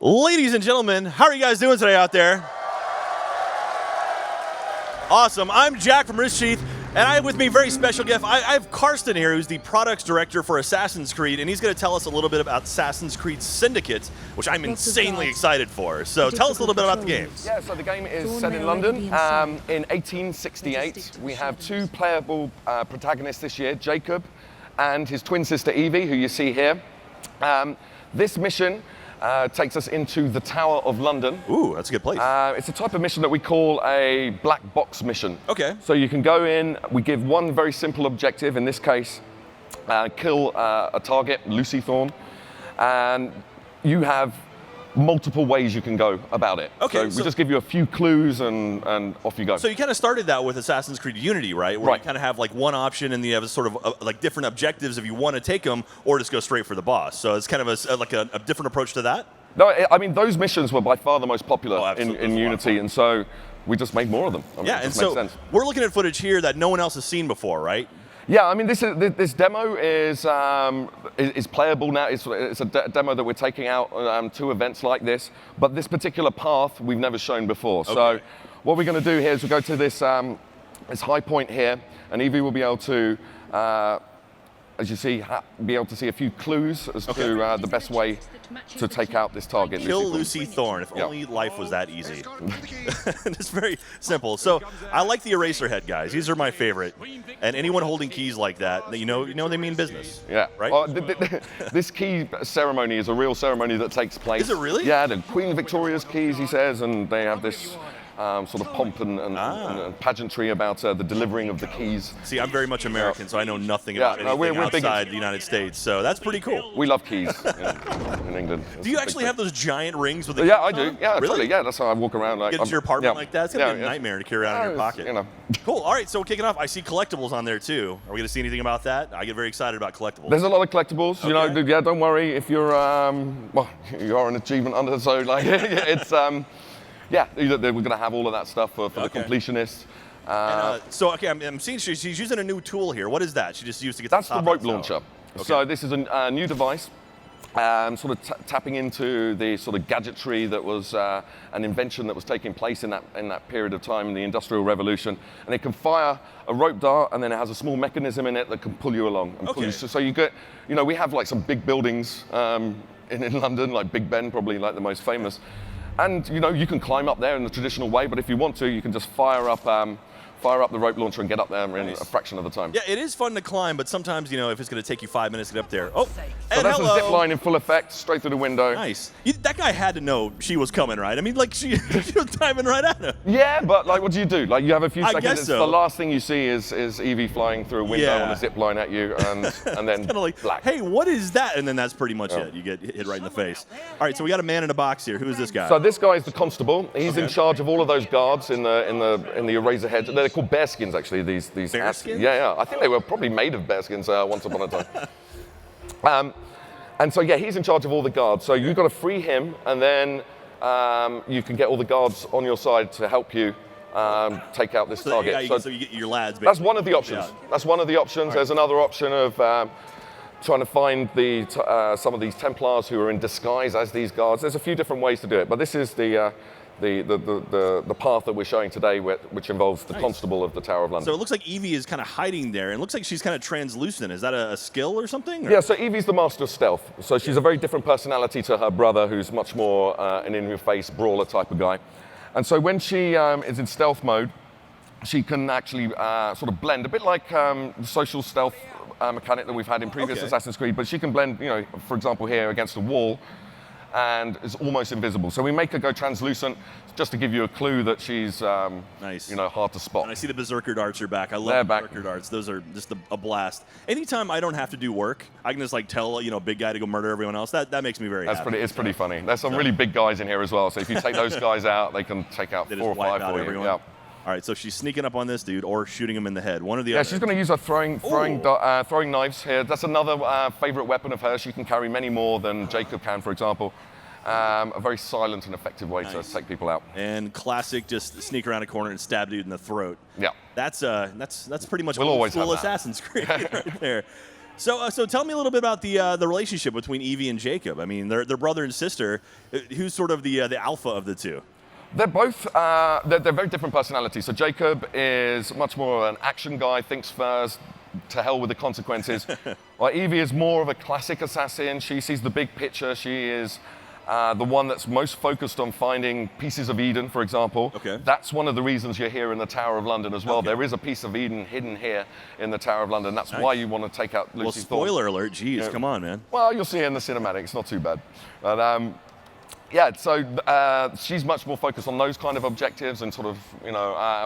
Ladies and gentlemen, how are you guys doing today out there? Awesome. I'm Jack from Rooster Teeth, and I have with me a very special guest. I have Karsten here, who's the products director for Assassin's Creed, and he's going to tell us a little bit about Assassin's Creed Syndicate, which I'm insanely excited for. So tell us a little bit about the game. Yeah, so the game is set in London in 1868. We have two playable protagonists this year, Jacob and his twin sister Evie, who you see here. This mission takes us into the Tower of London. Ooh, that's a good place. It's a type of mission that we call a black box mission. Okay. So you can go in, we give one very simple objective, in this case, kill a target, Lucy Thorne, and you have multiple ways you can go about it. Okay, so we just give you a few clues and off you go. So you kind of started that with Assassin's Creed Unity, right? Where Right. you kind of have like one option and you have a sort of like different objectives if you want to take them or just go straight for the boss. So it's kind of a different approach to that? No, I mean, those missions were by far the most popular absolutely. in Unity, and so we just made more of them. I mean, Yeah, it and just makes so sense. we're looking at footage here that no one else has seen before, right? Yeah, I mean, this demo is playable now. It's a demo that we're taking out to events like this, but this particular path we've never shown before. Okay. So what we're going to do here is we'll go to this high point here, and Evie will be able to, as you see, be able to see a few clues as to the best way to take out this target. Kill Lucy Thorne. If only life was that easy. It's very simple. So I like the eraser head guys. These are my favorite. And anyone holding keys like that, you know they mean business. Yeah. Right? Well, this key ceremony is a real ceremony that takes place. Is it really? Yeah, the Queen Victoria's keys, he says, and they have this sort of pomp and pageantry about the delivering of the keys. See, I'm very much American, so I know nothing about anything we're big outside the United States. So that's pretty cool. We love keys in England. Do you actually have those giant rings with the Yeah, keys I do. on? Yeah, Really? totally. Yeah, that's how I walk around. Like, Get into your apartment like that? It's going to be a yeah. nightmare to carry around in your pocket. You know. Cool. All right, so we're kicking off. I see collectibles on there, too. Are we going to see anything about that? I get very excited about collectibles. There's a lot of collectibles. You Okay. know, yeah, don't worry if you're, well, you are an achievement hunter, so like, it's, yeah, we're going to have all of that stuff for the completionists. So, okay, I'm seeing she's using a new tool here. What is that? She just used to get That's the the top rope of the tower. launcher. Okay. So this is a new device, sort of tapping into the sort of gadgetry that was an invention that was taking place in that period of time in the Industrial Revolution. And it can fire a rope dart, and then it has a small mechanism in it that can pull you along. And pull you. So you get, you know, we have like some big buildings in London, like Big Ben, probably like the most famous. And you know, you can climb up there in the traditional way, but if you want to, you can just fire up the rope launcher and get up there in a fraction of the time. Yeah, it is fun to climb, but sometimes, you know, if it's going to take you 5 minutes to get up there. Oh, So and that's hello. a zip line in full effect, straight through the window. Nice. That guy had to know she was coming, right? I mean, like, she was diving right at him. Yeah, but like, what do you do? Like, you have a few I seconds. guess It's so. The last thing you see is Evie flying through a window on a zip line at you, and then Kind of like, black. hey, what is that? And then that's pretty much it. You get hit right in the face. All right, so we got a man in a box here. Who is this guy? So this guy is the constable. He's in charge of all of those guards in the eraser heads. They're called bearskins, actually. These Bearskins? Yeah. I think they were probably made of bearskins once upon a time. And so yeah, he's in charge of all the guards. So you've got to free him, and then you can get all the guards on your side to help you take out this target. So you get your lads. That's one of the options. Yeah. That's one of the options. Right. There's another option of trying to find some of these Templars who are in disguise as these guards. There's a few different ways to do it, but this is the path that we're showing today, which involves the constable of the Tower of London. So it looks like Evie is kind of hiding there, and it looks like she's kind of translucent. Is that a skill or something? Or? Yeah, so Evie's the master of stealth. So she's a very different personality to her brother, who's much more an in-your-face brawler type of guy. And so when she is in stealth mode, she can actually sort of blend, a bit like the social stealth mechanic that we've had in previous Assassin's Creed, but she can blend, you know, for example here against a wall, and is almost invisible. So we make her go translucent just to give you a clue that she's, Nice. you know, hard to spot. And I see the Berserker darts are back. I love They're the back. Berserker darts. Those are just a blast. Anytime I don't have to do work, I can just like tell, you know, big guy to go murder everyone else. That makes me very happy. It's pretty funny. There's some really big guys in here as well. So if you take those guys out, they can take out They 4 or just wipe 5 out for you. everyone. Yeah. All right, so she's sneaking up on this dude or shooting him in the head. One or the Yeah, other. she's going to use her throwing knives here. That's another favorite weapon of hers. She can carry many more than Jacob can, for example. A very silent and effective way to take people out. And classic, just sneak around a corner and stab dude in the throat. Yeah. That's pretty much We'll old always school have that. Assassin's Creed right there. So tell me a little bit about the relationship between Evie and Jacob. I mean, they're brother and sister. Who's sort of the alpha of the two? They're both, they're very different personalities. So Jacob is much more an action guy, thinks first, to hell with the consequences. While Evie is more of a classic assassin. She sees the big picture. She is the one that's most focused on finding pieces of Eden, for example. Okay. That's one of the reasons you're here in the Tower of London as well. Okay. There is a piece of Eden hidden here in the Tower of London. That's why you want to take out Lucy Thorne. Spoiler alert. Jeez, come on, man. Well, you'll see it in the cinematic. It's not too bad. But, yeah, so she's much more focused on those kind of objectives and sort of,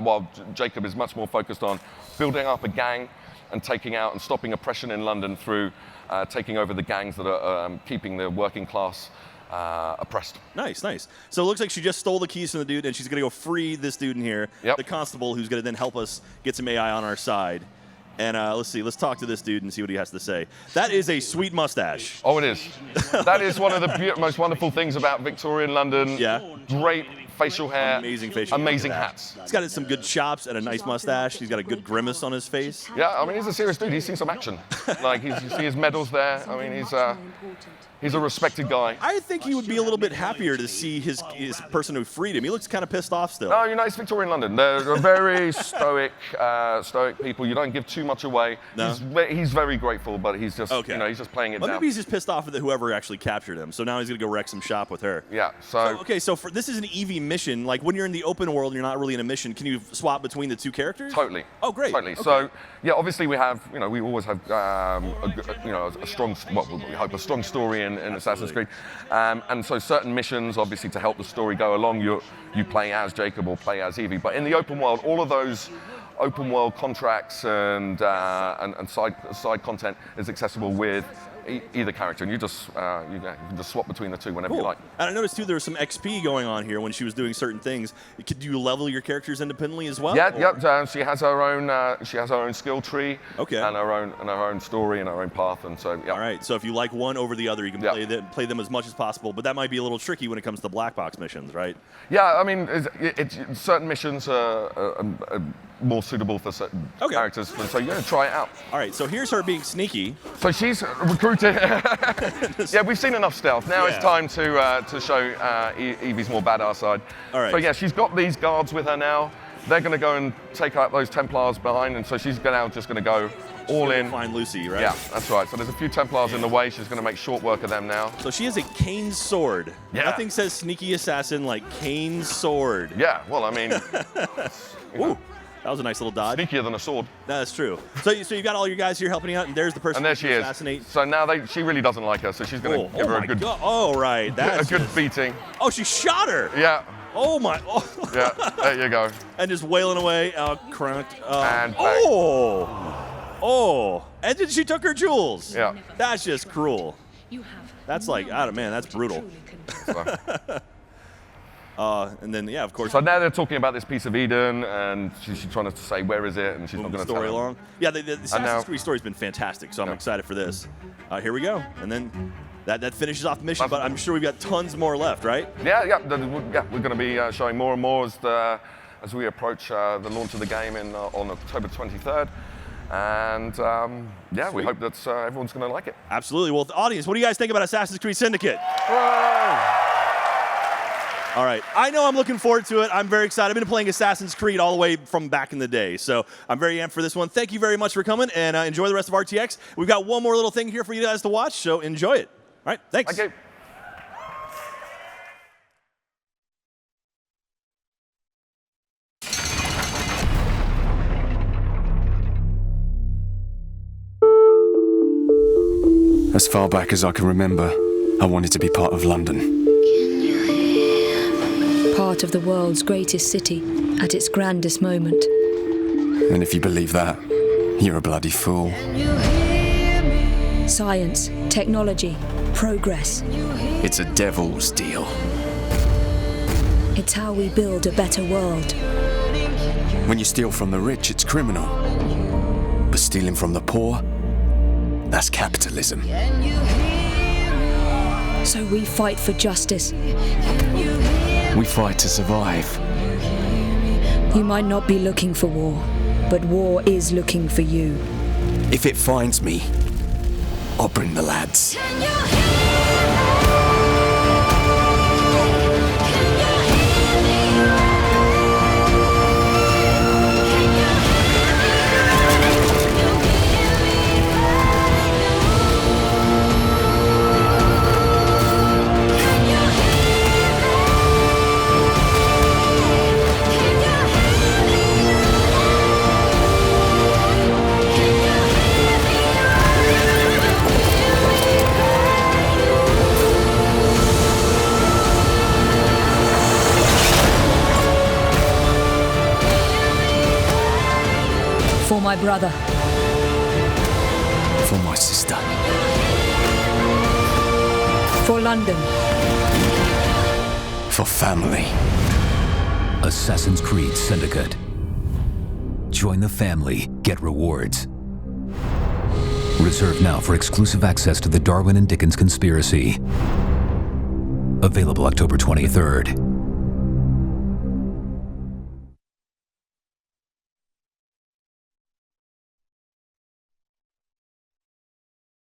while Jacob is much more focused on building up a gang and taking out and stopping oppression in London through taking over the gangs that are keeping the working class oppressed. Nice. So it looks like she just stole the keys from the dude, and she's going to go free this dude in here, the constable, who's going to then help us get some AI on our side. And let's talk to this dude and see what he has to say. That is a sweet mustache. Oh, it is. That is one of the most wonderful things about Victorian London. Yeah. Great facial hair. Amazing facial Amazing hair. hats. He's got some good chops and a nice mustache. He's got a good grimace on his face. Yeah, I mean, he's a serious dude. He's seen some action. Like, you see his medals there. I mean, he's a respected guy. I think he would be a little bit happier to see his person who freed him. He looks kind of pissed off still. No, it's Victorian London. They're very stoic people. You don't give too much away. No? He's very grateful, but he's just, he's just playing it down. Maybe he's just pissed off at whoever actually captured him. So now he's gonna go wreck some shop with her. Yeah. So this is an Evie mission. Like when you're in the open world, you're not really in a mission. Can you swap between the two characters? Totally. Oh, great. Totally. Okay. So yeah, obviously we have, we always have, a strong, we hope a strong story in Assassin's Creed, and so certain missions, obviously, to help the story go along, you play as Jacob or play as Evie. But in the open world, all of those open world contracts and side content is accessible with either character, and you can just swap between the two whenever you like. And I noticed too there was some XP going on here when she was doing certain things. Could you level your characters independently as well? Yeah. She has her own skill tree. Okay. And her own story and her own path, and so yeah. All right. So if you like one over the other, you can play them as much as possible. But that might be a little tricky when it comes to black box missions, right? Yeah. I mean, certain missions are more suitable for certain characters, and so try it out. All right. So here's her being sneaky. So she's recruited. Yeah, we've seen enough stealth. Now it's time to show Evie's more badass side. All right. So yeah, she's got these guards with her now. They're going to go and take out those Templars behind, and so she's just going to go all in. Find Lucy, right? Yeah, that's right. So there's a few Templars in the way. She's going to make short work of them now. So she has a cane sword. Yeah. Nothing says sneaky assassin like cane sword. Yeah. Well, I mean. Ooh. That was a nice little dodge. Sneakier than a sword. That's true. So you got all your guys here helping you out, and there's the person. And there she is. Assassinate. So now she really doesn't like her, so she's going to give her a good. Oh right, that's a good beating. Oh, she shot her. Yeah. Oh my. Oh. Yeah. There you go. And just wailing away. Cranked. And back. Oh. And then she took her jewels. Yeah. That's just cruel. That's like, man, that's brutal. And then, of course. So now they're talking about this piece of Eden, and she's trying to say, where is it? And she's not going to tell story along. Yeah, the Assassin's Creed story's been fantastic, so I'm excited for this. Here we go. And then that finishes off the mission, but I'm sure we've got tons more left, right? Yeah. We're going to be showing more and more as we approach the launch of the game on October 23rd. And we hope that everyone's going to like it. Absolutely. Well, the audience, what do you guys think about Assassin's Creed Syndicate? Whoa. All right. I know I'm looking forward to it. I'm very excited. I've been playing Assassin's Creed all the way from back in the day, so I'm very amped for this one. Thank you very much for coming, and enjoy the rest of RTX. We've got one more little thing here for you guys to watch, so enjoy it. All right. Thanks. Thank you. As far back as I can remember, I wanted to be part of London. Part of the world's greatest city, at its grandest moment. And if you believe that, you're a bloody fool. Science, technology, progress. It's a devil's deal. It's how we build a better world. When you steal from the rich, it's criminal. But stealing from the poor, that's capitalism. So we fight for justice. We fight to survive. You might not be looking for war, but war is looking for you. If it finds me, I'll bring the lads. For my brother. For my sister. For London. For family. Assassin's Creed Syndicate. Join the family, get rewards. Reserve now for exclusive access to the Darwin and Dickens Conspiracy. Available October 23rd.